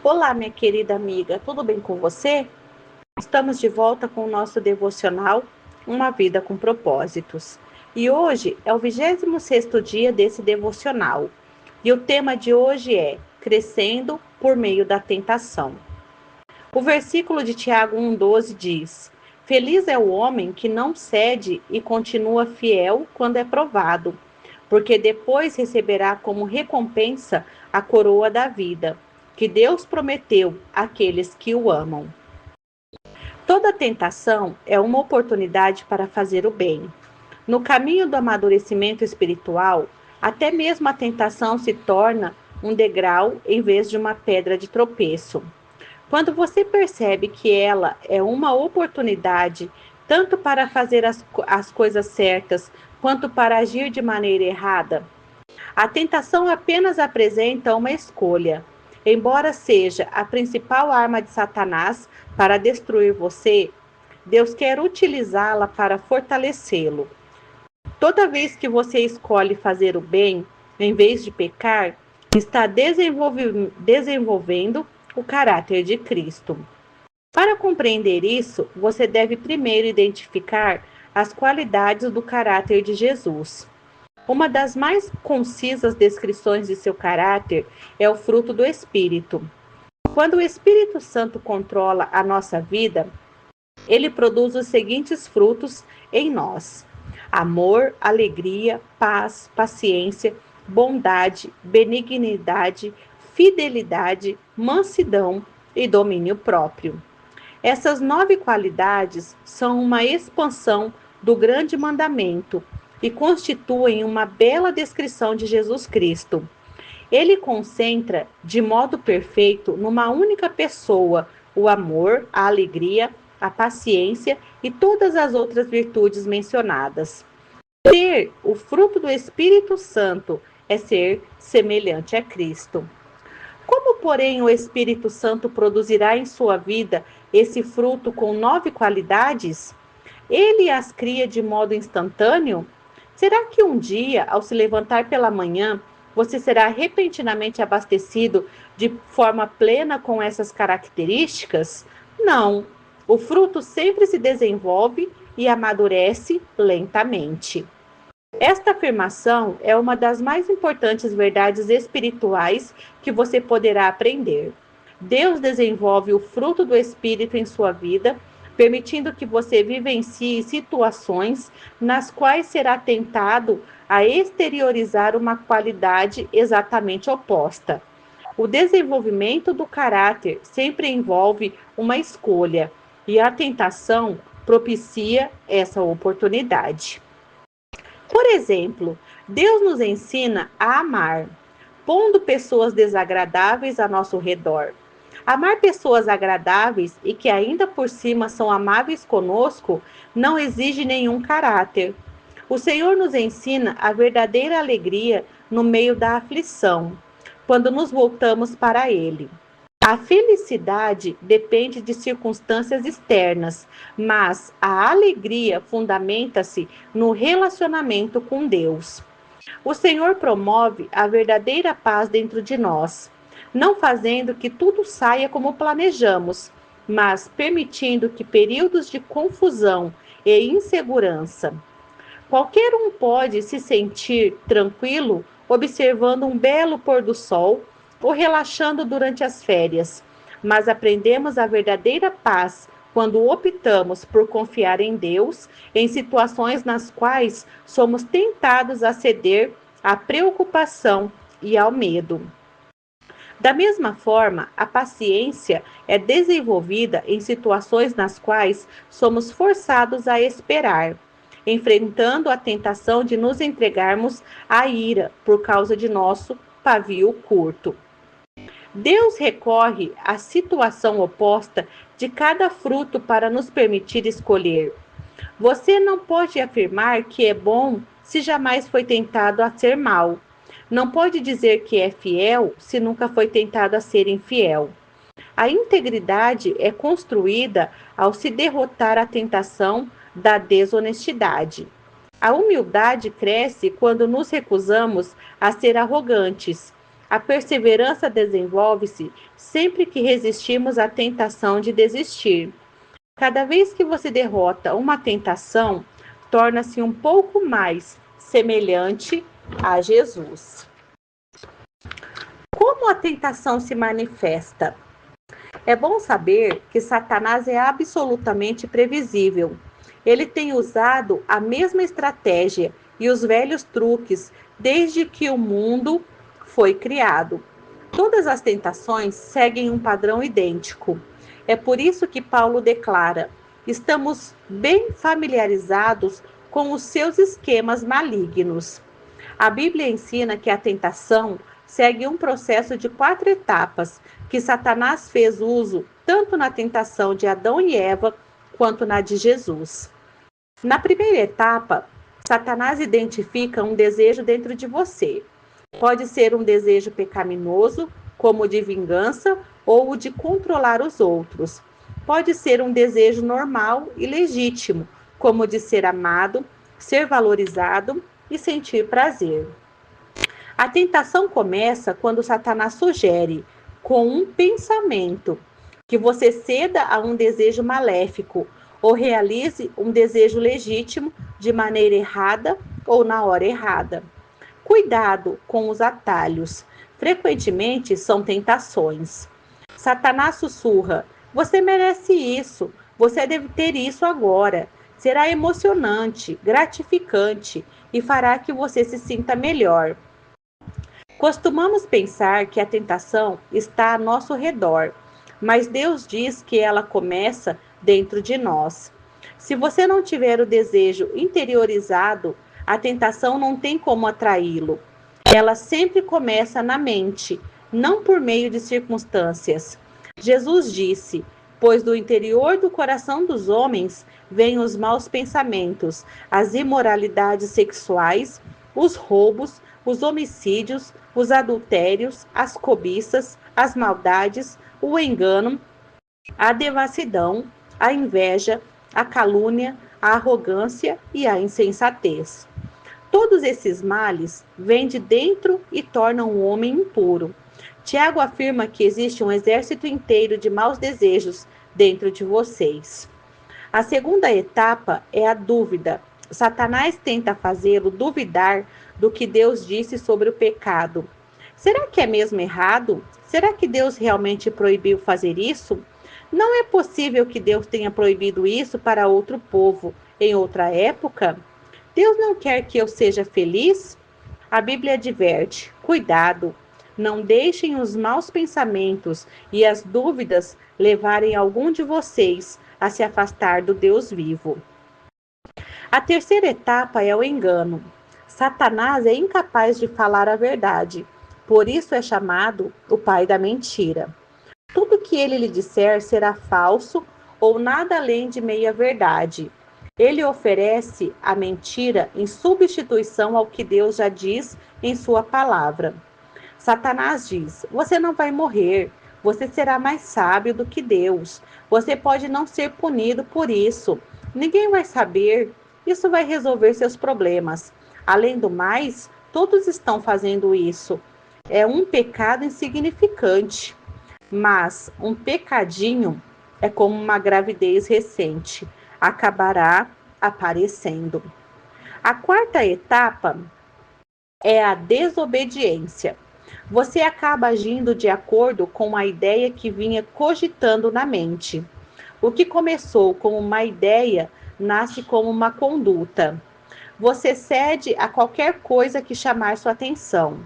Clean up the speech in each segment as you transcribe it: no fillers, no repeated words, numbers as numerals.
Olá, minha querida amiga, tudo bem com você? Estamos de volta com o nosso devocional Uma Vida com Propósitos. E hoje é o 26º dia desse devocional. E o tema de hoje é Crescendo por meio da tentação. O versículo de Tiago 1,12 diz: Feliz é o homem que não cede e continua fiel quando é provado, porque depois receberá como recompensa a coroa da vida, que Deus prometeu àqueles que o amam. Toda tentação é uma oportunidade para fazer o bem. No caminho do amadurecimento espiritual, até mesmo a tentação se torna um degrau em vez de uma pedra de tropeço. Quando você percebe que ela é uma oportunidade tanto para fazer as coisas certas quanto para agir de maneira errada, a tentação apenas apresenta uma escolha. Embora seja a principal arma de Satanás para destruir você, Deus quer utilizá-la para fortalecê-lo. Toda vez que você escolhe fazer o bem, em vez de pecar, está desenvolvendo o caráter de Cristo. Para compreender isso, você deve primeiro identificar as qualidades do caráter de Jesus. Uma das mais concisas descrições de seu caráter é o fruto do Espírito. Quando o Espírito Santo controla a nossa vida, ele produz os seguintes frutos em nós: amor, alegria, paz, paciência, bondade, benignidade, fidelidade, mansidão e domínio próprio. Essas 9 qualidades são uma expansão do grande mandamento e constituem uma bela descrição de Jesus Cristo. Ele concentra de modo perfeito numa única pessoa o amor, a alegria, a paciência e todas as outras virtudes mencionadas. Ter o fruto do Espírito Santo é ser semelhante a Cristo. Como, porém, o Espírito Santo produzirá em sua vida esse fruto com 9 qualidades? Ele as cria de modo instantâneo? Será que um dia, ao se levantar pela manhã, você será repentinamente abastecido de forma plena com essas características? Não. O fruto sempre se desenvolve e amadurece lentamente. Esta afirmação é uma das mais importantes verdades espirituais que você poderá aprender. Deus desenvolve o fruto do Espírito em sua vida, permitindo que você vivencie situações nas quais será tentado a exteriorizar uma qualidade exatamente oposta. O desenvolvimento do caráter sempre envolve uma escolha, e a tentação propicia essa oportunidade. Por exemplo, Deus nos ensina a amar, pondo pessoas desagradáveis a nosso redor. Amar pessoas agradáveis e que ainda por cima são amáveis conosco não exige nenhum caráter. O Senhor nos ensina a verdadeira alegria no meio da aflição, quando nos voltamos para Ele. A felicidade depende de circunstâncias externas, mas a alegria fundamenta-se no relacionamento com Deus. O Senhor promove a verdadeira paz dentro de nós, não fazendo que tudo saia como planejamos, mas permitindo que períodos de confusão e insegurança. Qualquer um pode se sentir tranquilo observando um belo pôr do sol ou relaxando durante as férias, mas aprendemos a verdadeira paz quando optamos por confiar em Deus em situações nas quais somos tentados a ceder à preocupação e ao medo. Da mesma forma, a paciência é desenvolvida em situações nas quais somos forçados a esperar, enfrentando a tentação de nos entregarmos à ira por causa de nosso pavio curto. Deus recorre à situação oposta de cada fruto para nos permitir escolher. Você não pode afirmar que é bom se jamais foi tentado a ser mal. Não pode dizer que é fiel se nunca foi tentado a ser infiel. A integridade é construída ao se derrotar a tentação da desonestidade. A humildade cresce quando nos recusamos a ser arrogantes, A perseverança desenvolve-se sempre que resistimos à tentação de desistir. Cada vez que você derrota uma tentação, torna-se um pouco mais semelhante a Jesus. Como a tentação se manifesta? É bom saber que Satanás é absolutamente previsível. Ele tem usado a mesma estratégia e os velhos truques desde que o mundo foi criado. Todas as tentações seguem um padrão idêntico. É por isso que Paulo declara: estamos bem familiarizados com os seus esquemas malignos. A Bíblia ensina que a tentação segue um processo de 4 etapas que Satanás fez uso tanto na tentação de Adão e Eva quanto na de Jesus. Na primeira etapa, Satanás identifica um desejo dentro de você. Pode ser um desejo pecaminoso, como o de vingança ou o de controlar os outros. Pode ser um desejo normal e legítimo, como o de ser amado, ser valorizado e sentir prazer. A tentação começa quando Satanás sugere, com um pensamento, que você ceda a um desejo maléfico ou realize um desejo legítimo de maneira errada ou na hora errada. Cuidado com os atalhos. Frequentemente são tentações. Satanás sussurra: você merece isso, você deve ter isso agora. Será emocionante, gratificante e fará que você se sinta melhor. Costumamos pensar que a tentação está a nosso redor, mas Deus diz que ela começa dentro de nós. Se você não tiver o desejo interiorizado, a tentação não tem como atraí-lo. Ela sempre começa na mente, não por meio de circunstâncias. Jesus disse: pois do interior do coração dos homens vêm os maus pensamentos, as imoralidades sexuais, os roubos, os homicídios, os adultérios, as cobiças, as maldades, o engano, a devassidão, a inveja, a calúnia, a arrogância e a insensatez. Todos esses males vêm de dentro e tornam o homem impuro. Tiago afirma que existe um exército inteiro de maus desejos dentro de vocês. A segunda etapa é a dúvida. Satanás tenta fazê-lo duvidar do que Deus disse sobre o pecado. Será que é mesmo errado? Será que Deus realmente proibiu fazer isso? Não é possível que Deus tenha proibido isso para outro povo, em outra época? Deus não quer que eu seja feliz? A Bíblia adverte: cuidado, não deixem os maus pensamentos e as dúvidas levarem algum de vocês a se afastar do Deus vivo. A terceira etapa é o engano. Satanás é incapaz de falar a verdade, por isso é chamado o pai da mentira. Tudo que ele lhe disser será falso ou nada além de meia-verdade. Ele oferece a mentira em substituição ao que Deus já diz em sua palavra. Satanás diz: você não vai morrer, você será mais sábio do que Deus. Você pode não ser punido por isso. Ninguém vai saber. Isso vai resolver seus problemas. Além do mais, todos estão fazendo isso. É um pecado insignificante, mas um pecadinho é como uma gravidez recente. Acabará aparecendo. A quarta etapa é a desobediência. Você acaba agindo de acordo com a ideia que vinha cogitando na mente. O que começou como uma ideia nasce como uma conduta. Você cede a qualquer coisa que chamar sua atenção.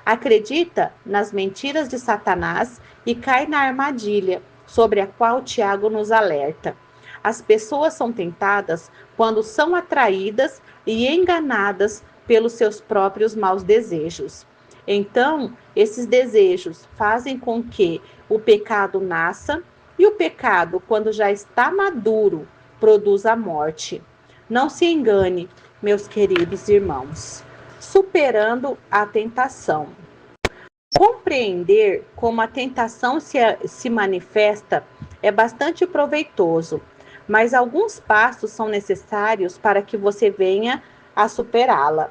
Acredita nas mentiras de Satanás e cai na armadilha sobre a qual Tiago nos alerta. As pessoas são tentadas quando são atraídas e enganadas pelos seus próprios maus desejos. Então, esses desejos fazem com que o pecado nasça, e o pecado, quando já está maduro, produz a morte. Não se engane, meus queridos irmãos. Superando a tentação. Compreender como a tentação se manifesta é bastante proveitoso, mas alguns passos são necessários para que você venha a superá-la.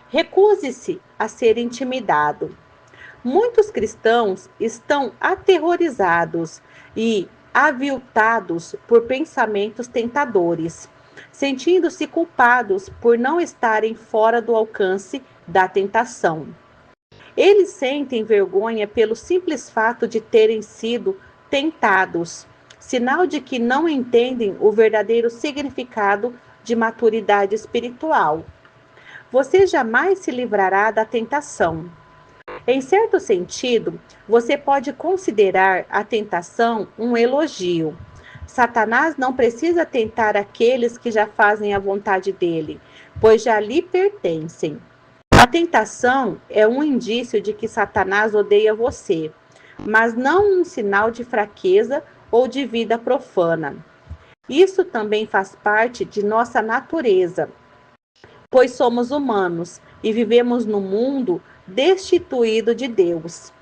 Recuse-se a ser intimidado. Muitos cristãos estão aterrorizados e aviltados por pensamentos tentadores, sentindo-se culpados por não estarem fora do alcance da tentação. Eles sentem vergonha pelo simples fato de terem sido tentados, sinal de que não entendem o verdadeiro significado de maturidade espiritual. Você jamais se livrará da tentação. Em certo sentido, você pode considerar a tentação um elogio. Satanás não precisa tentar aqueles que já fazem a vontade dele, pois já lhe pertencem. A tentação é um indício de que Satanás odeia você, mas não um sinal de fraqueza ou de vida profana. Isso também faz parte de nossa natureza, pois somos humanos e vivemos num mundo destituído de Deus.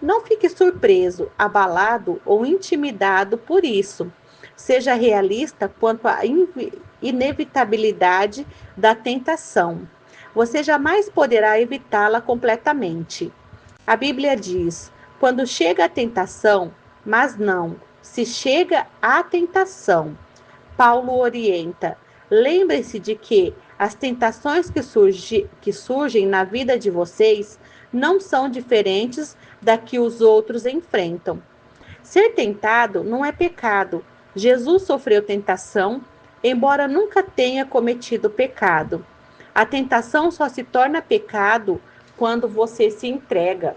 Não fique surpreso, abalado ou intimidado por isso. Seja realista quanto à inevitabilidade da tentação. Você jamais poderá evitá-la completamente. A Bíblia diz: quando chega a tentação, mas não, se chega à tentação. Paulo orienta: lembre-se de que as tentações que surgem na vida de vocês não são diferentes da que os outros enfrentam. Ser tentado não é pecado. Jesus sofreu tentação, embora nunca tenha cometido pecado. A tentação só se torna pecado quando você se entrega.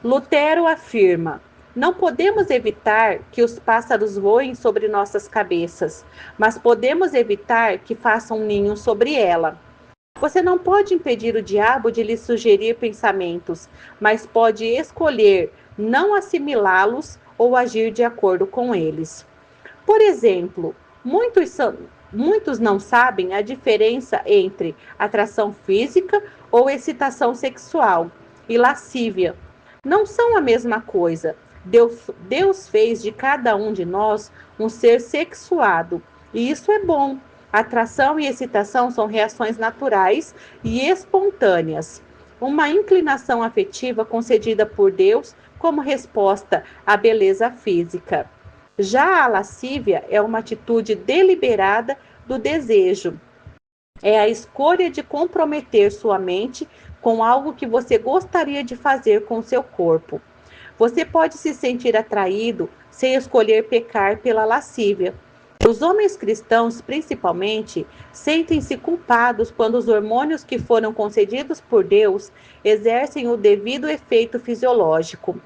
Lutero afirma: não podemos evitar que os pássaros voem sobre nossas cabeças, mas podemos evitar que façam ninho sobre ela. Você não pode impedir o diabo de lhe sugerir pensamentos, mas pode escolher não assimilá-los ou agir de acordo com eles. Por exemplo, muitos não sabem a diferença entre atração física ou excitação sexual e lascívia. Não são a mesma coisa. Deus fez de cada um de nós um ser sexuado, e isso é bom. Atração e excitação são reações naturais e espontâneas, uma inclinação afetiva concedida por Deus como resposta à beleza física. Já a lascívia é uma atitude deliberada do desejo. É a escolha de comprometer sua mente com algo que você gostaria de fazer com seu corpo. Você pode se sentir atraído sem escolher pecar pela lascívia. Os homens cristãos, principalmente, sentem-se culpados quando os hormônios que foram concedidos por Deus exercem o devido efeito fisiológico.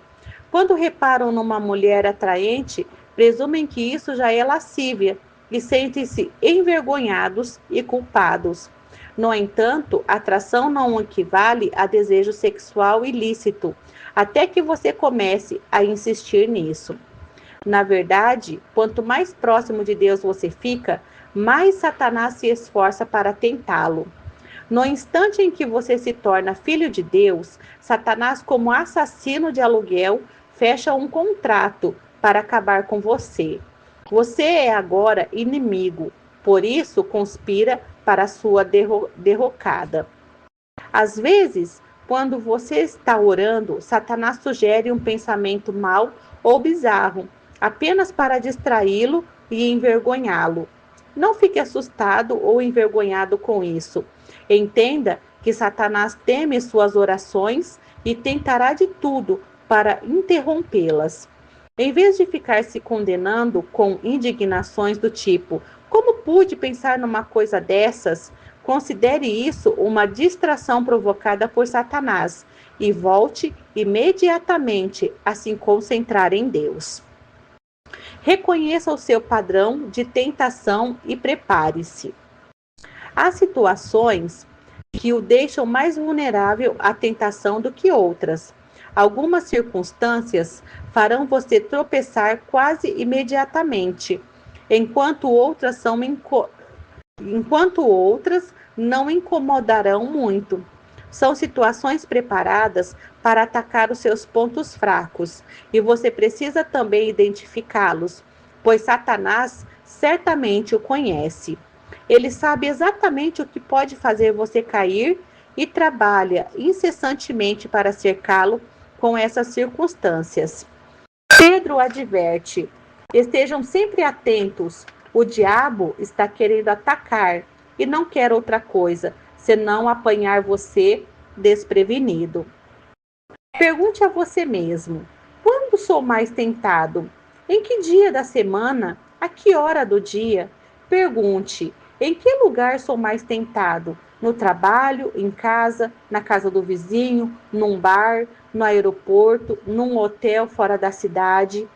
Quando reparam numa mulher atraente, presumem que isso já é lascívia e sentem-se envergonhados e culpados. No entanto, atração não equivale a desejo sexual ilícito, até que você comece a insistir nisso. Na verdade, quanto mais próximo de Deus você fica, mais Satanás se esforça para tentá-lo. No instante em que você se torna filho de Deus, Satanás, como assassino de aluguel, fecha um contrato para acabar com você. Você é agora inimigo, por isso conspira para sua derrocada. Às vezes, quando você está orando, Satanás sugere um pensamento mau ou bizarro, apenas para distraí-lo e envergonhá-lo. Não fique assustado ou envergonhado com isso. Entenda que Satanás teme suas orações e tentará de tudo para interrompê-las. Em vez de ficar se condenando com indignações do tipo: como pude pensar numa coisa dessas? Considere isso uma distração provocada por Satanás e volte imediatamente a se concentrar em Deus. Reconheça o seu padrão de tentação e prepare-se. Há situações que o deixam mais vulnerável à tentação do que outras. Algumas circunstâncias farão você tropeçar quase imediatamente, enquanto outras não incomodarão muito. São situações preparadas para atacar os seus pontos fracos, e você precisa também identificá-los, pois Satanás certamente o conhece. Ele sabe exatamente o que pode fazer você cair e trabalha incessantemente para cercá-lo com essas circunstâncias. Pedro adverte: estejam sempre atentos, o diabo está querendo atacar e não quer outra coisa, senão apanhar você desprevenido. Pergunte a você mesmo: quando sou mais tentado? Em que dia da semana? A que hora do dia? Pergunte: em que lugar sou mais tentado? No trabalho, em casa, na casa do vizinho, num bar, no aeroporto, num hotel fora da cidade?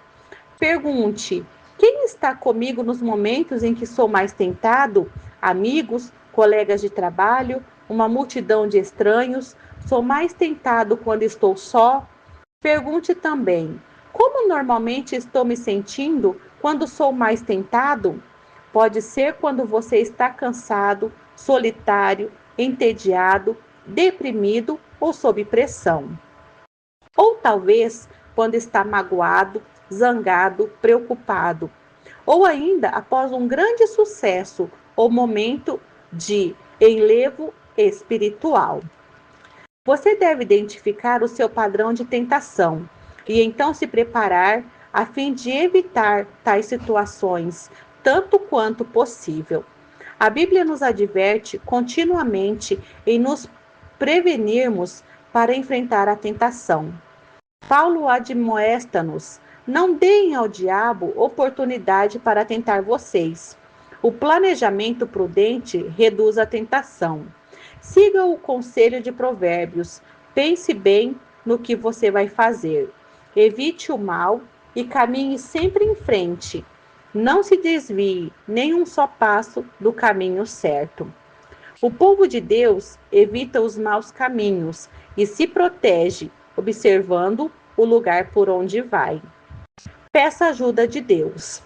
Pergunte: quem está comigo nos momentos em que sou mais tentado? Amigos, colegas de trabalho, uma multidão de estranhos? Sou mais tentado quando estou só? Pergunte também: como normalmente estou me sentindo quando sou mais tentado? Pode ser quando você está cansado, solitário, entediado, deprimido ou sob pressão. Ou talvez quando está magoado, zangado, preocupado. Ou ainda após um grande sucesso ou momento de enlevo espiritual. Você deve identificar o seu padrão de tentação e então se preparar a fim de evitar tais situações, tanto quanto possível. A Bíblia nos adverte continuamente em nos prevenirmos para enfrentar a tentação. Paulo admoesta-nos: não deem ao diabo oportunidade para tentar vocês. O planejamento prudente reduz a tentação. Siga o conselho de Provérbios. Pense bem no que você vai fazer. Evite o mal e caminhe sempre em frente. Não se desvie nem um só passo do caminho certo. O povo de Deus evita os maus caminhos e se protege, observando o lugar por onde vai. Peça ajuda de Deus.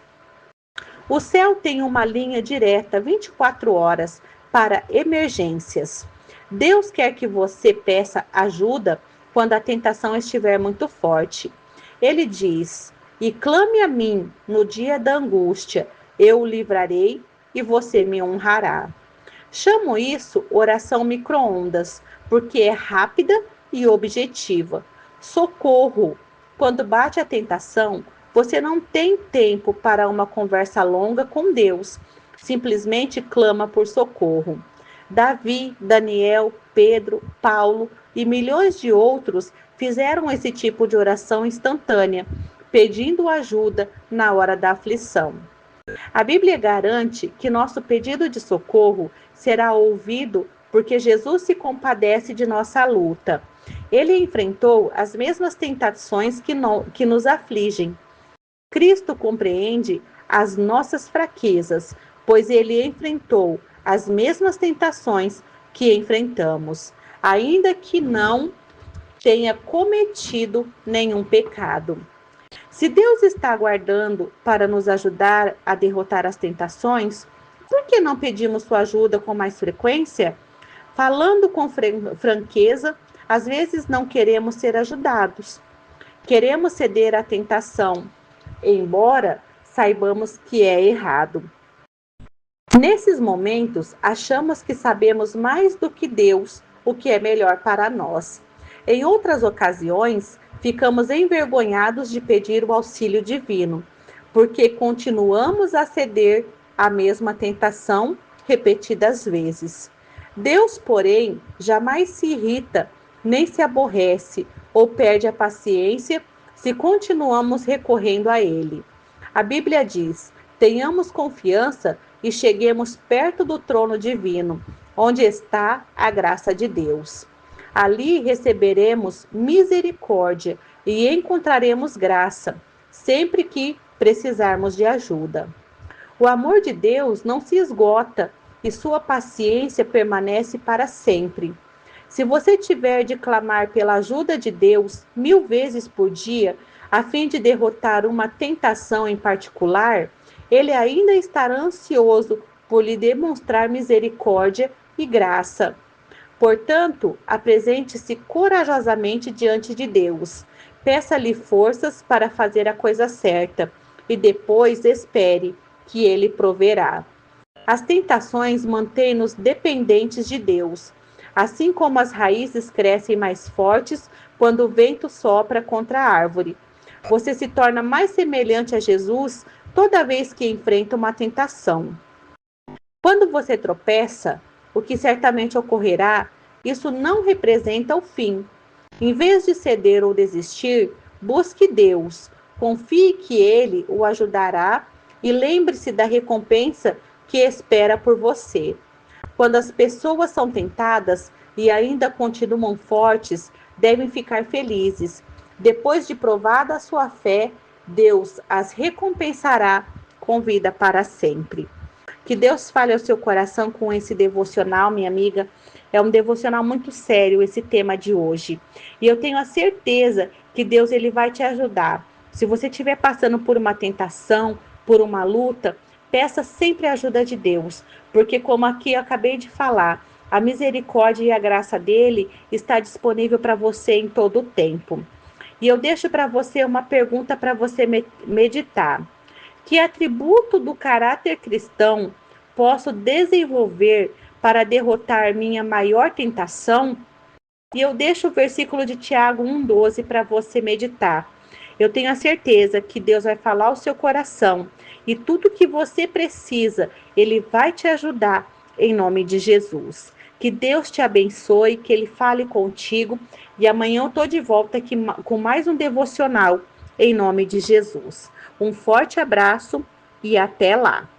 O céu tem uma linha direta 24 horas para emergências. Deus quer que você peça ajuda quando a tentação estiver muito forte. Ele diz: e clame a mim no dia da angústia, eu o livrarei e você me honrará. Chamo isso oração micro-ondas, porque é rápida e objetiva. Socorro! Quando bate a tentação, você não tem tempo para uma conversa longa com Deus. Simplesmente clama por socorro. Davi, Daniel, Pedro, Paulo e milhões de outros fizeram esse tipo de oração instantânea, pedindo ajuda na hora da aflição. A Bíblia garante que nosso pedido de socorro será ouvido porque Jesus se compadece de nossa luta. Ele enfrentou as mesmas tentações que nos afligem. Cristo compreende as nossas fraquezas, pois ele enfrentou as mesmas tentações que enfrentamos, ainda que não tenha cometido nenhum pecado. Se Deus está aguardando para nos ajudar a derrotar as tentações, por que não pedimos sua ajuda com mais frequência? Falando com franqueza, às vezes não queremos ser ajudados. Queremos ceder à tentação, embora saibamos que é errado. Nesses momentos, achamos que sabemos mais do que Deus o que é melhor para nós. Em outras ocasiões, ficamos envergonhados de pedir o auxílio divino, porque continuamos a ceder à mesma tentação repetidas vezes. Deus, porém, jamais se irrita, nem se aborrece ou perde a paciência se continuamos recorrendo a Ele. A Bíblia diz: tenhamos confiança e cheguemos perto do trono divino, onde está a graça de Deus. Ali receberemos misericórdia e encontraremos graça, sempre que precisarmos de ajuda. O amor de Deus não se esgota e sua paciência permanece para sempre. Se você tiver de clamar pela ajuda de Deus 1000 vezes por dia, a fim de derrotar uma tentação em particular, Ele ainda estará ansioso por lhe demonstrar misericórdia e graça. Portanto, apresente-se corajosamente diante de Deus. Peça-lhe forças para fazer a coisa certa e depois espere que Ele proverá. As tentações mantêm-nos dependentes de Deus. Assim como as raízes crescem mais fortes quando o vento sopra contra a árvore. Você se torna mais semelhante a Jesus toda vez que enfrenta uma tentação. Quando você tropeça, o que certamente ocorrerá, isso não representa o fim. Em vez de ceder ou desistir, busque Deus, confie que Ele o ajudará e lembre-se da recompensa que espera por você. Quando as pessoas são tentadas e ainda continuam fortes, devem ficar felizes. Depois de provada a sua fé, Deus as recompensará com vida para sempre. Que Deus fale ao seu coração com esse devocional, minha amiga. É um devocional muito sério esse tema de hoje. E eu tenho a certeza que Deus ele vai te ajudar. Se você estiver passando por uma tentação, por uma luta, peça sempre a ajuda de Deus, porque como aqui eu acabei de falar, a misericórdia e a graça dele está disponível para você em todo o tempo. E eu deixo para você uma pergunta para você meditar. Que atributo do caráter cristão posso desenvolver para derrotar minha maior tentação? E eu deixo o versículo de Tiago 1,12 para você meditar. Eu tenho a certeza que Deus vai falar ao seu coração e tudo que você precisa, Ele vai te ajudar em nome de Jesus. Que Deus te abençoe, que Ele fale contigo e amanhã eu estou de volta aqui com mais um devocional em nome de Jesus. Um forte abraço e até lá!